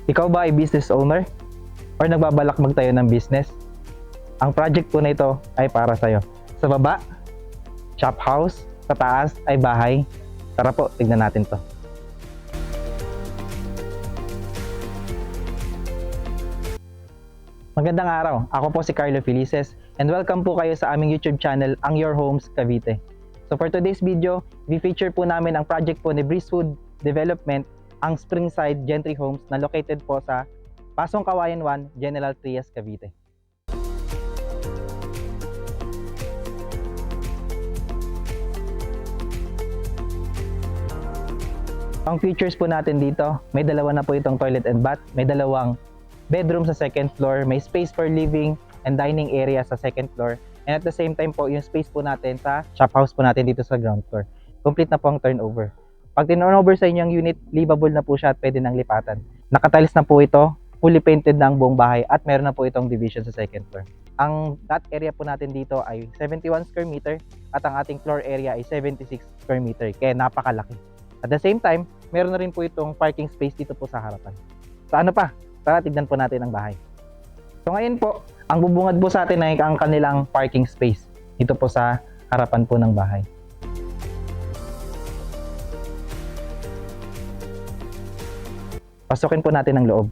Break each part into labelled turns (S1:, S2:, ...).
S1: Ikaw ba ay business owner or nagbabalak magtayo ng business? Ang project po na ito ay para sa'yo. Sa baba, shop house. Sa taas ay bahay. Tara po, tignan natin to. Magandang araw. Ako po si Carlo Felices and welcome po kayo sa aming YouTube channel, Ang Your Homes Cavite. So for today's video, i-feature po namin ang project po ni Breezewood Development, ang Springside Gentry Homes na located po sa Pasong Kawayan 1, General Trias, Cavite. Ang features po natin dito, may dalawa na po itong toilet and bath, may dalawang bedroom sa second floor, may space for living and dining area sa second floor, and at the same time po, yung space po natin sa shop house po natin dito sa ground floor. Complete na po ang turnover. Pag turnover sa inyong unit, livable na po siya at pwede nang lipatan. Nakatiles na po ito, fully painted na ang buong bahay at meron na po itong division sa second floor. Ang lot area po natin dito ay 71 square meter at ang ating floor area ay 76 square meter, kaya napakalaki. At the same time, meron na rin po itong parking space dito po sa harapan. So ano pa? Tara, tignan po natin ang bahay. So ngayon po, ang bubungad po sa atin ay ang kanilang parking space dito po sa harapan po ng bahay. Pasukin po natin ang loob.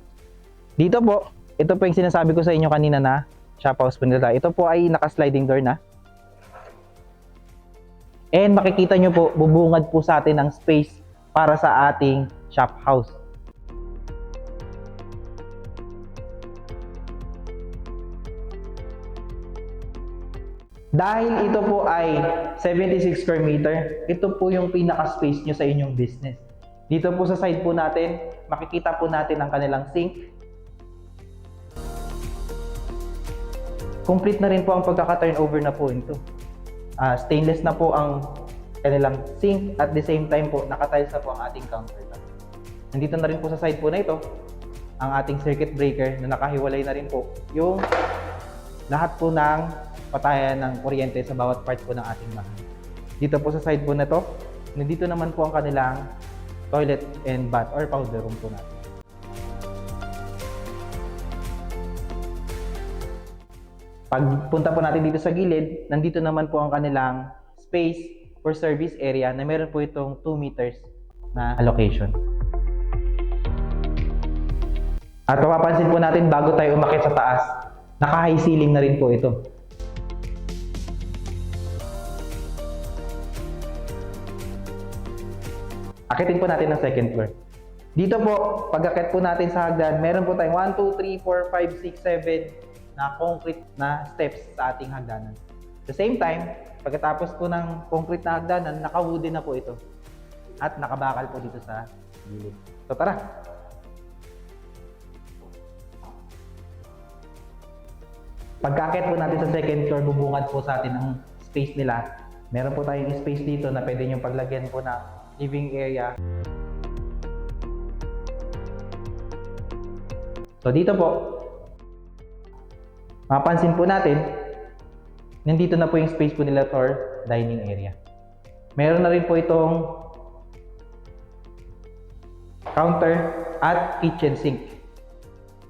S1: Dito po, ito po yung sinasabi ko sa inyo kanina na shop house po nila. Ito po ay naka-sliding door na. And makikita nyo po, bubungad po sa atin ng space para sa ating shop house. Dahil ito po ay 76 square meter, ito po yung pinaka-space nyo sa inyong business. Dito po sa side po natin, makikita po natin ang kanilang sink. Complete na rin po ang pagkaka-turnover na po ito. Stainless na po ang kanilang sink at the same time po, nakatiles na po ang ating countertop. Nandito na rin po sa side po na ito, ang ating circuit breaker na nakahiwalay na rin po yung lahat po ng patayan ng kuryente sa bawat part po ng ating bahay. Dito po sa side po na to, nandito naman po ang kanilang toilet and bath or powder room po natin. Pagpunta po natin dito sa gilid, nandito naman po ang kanilang space for service area na meron po itong 2 meters na allocation. At mapapansin po natin bago tayo umakyat sa taas, naka-high ceiling na rin po ito. Akitin po natin ang second floor. Dito po, pag-akit po natin sa hagdan, meron po tayong 1, 2, 3, 4, 5, 6, 7 na concrete na steps sa ating hagdanan. At the same time, pagkatapos po ng concrete na hagdanan, naka-wooden na po ito. At nakabakal po dito sa gilid. So tara! Pagkakit po natin sa second floor, bubungad po sa atin ang space nila. Meron po tayong space dito na pwede nyo paglagyan po na living area. So dito po, mapansin po natin, nandito na po yung space po nila for dining area. Meron na rin po itong counter at kitchen sink.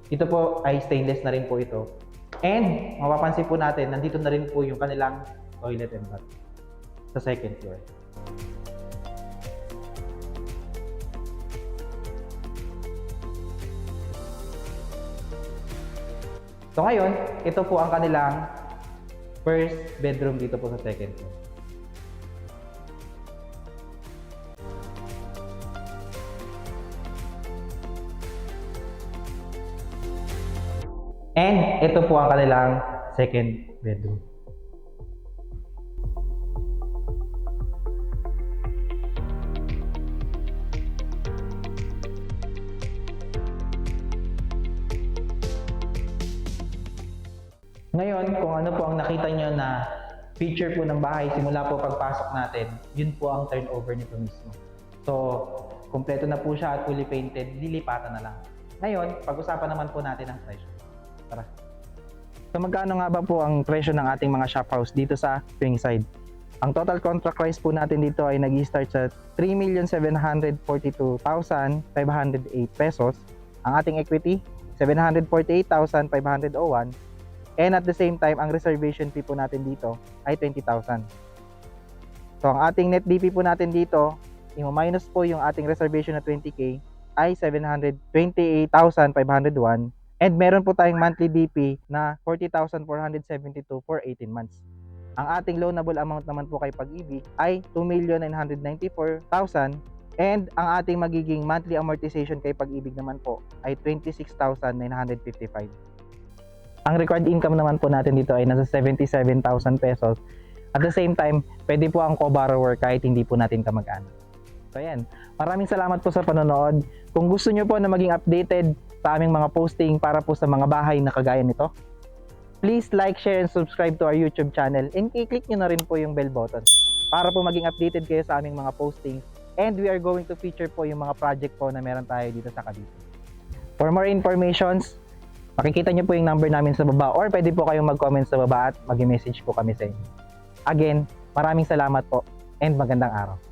S1: Ito po ay stainless na rin po ito. And mapapansin po natin, nandito na rin po yung kanilang toilet and bath sa second floor. So ngayon, ito po ang kanilang first bedroom dito po sa second floor. And ito po ang kanilang second bedroom. Ngayon, kung ano po ang nakita nyo na feature po ng bahay simula po pagpasok natin, yun po ang turnover nito mismo. So, kompleto na po siya at fully painted, lilipatan na lang. Ngayon, pag-usapan naman po natin ang presyo. Tara. So magkano nga ba po ang presyo ng ating mga shop house dito sa Springside? Ang total contract price po natin dito ay nag-start sa 3,742,508 pesos. Ang ating equity, 748,501. And at the same time, ang reservation fee po natin dito ay 20,000. So ang ating net DP po natin dito, i-minus po yung ating reservation na 20k ay 728,501. And meron po tayong monthly DP na 40,472 for 18 months. Ang ating loanable amount naman po kay Pag-ibig ay 2,994,000 and ang ating magiging monthly amortization kay Pag-ibig naman po ay 26,955. Ang required income naman po natin dito ay nasa 77,000 pesos. At the same time, pwede po ang co-borrower kahit hindi po natin kamag-anak. So ayan, maraming salamat po sa panonood. Kung gusto nyo po na maging updated sa aming mga posting para po sa mga bahay na kagaya nito, please like, share, and subscribe to our YouTube channel and i-click nyo na rin po yung bell button para po maging updated kayo sa aming mga postings. And we are going to feature po yung mga project po na meron tayo dito sa Cavite. For more informations, makikita nyo po yung number namin sa baba or pwede po kayong mag-comment sa baba at mag-message po kami sa inyo. Again, maraming salamat po and magandang araw.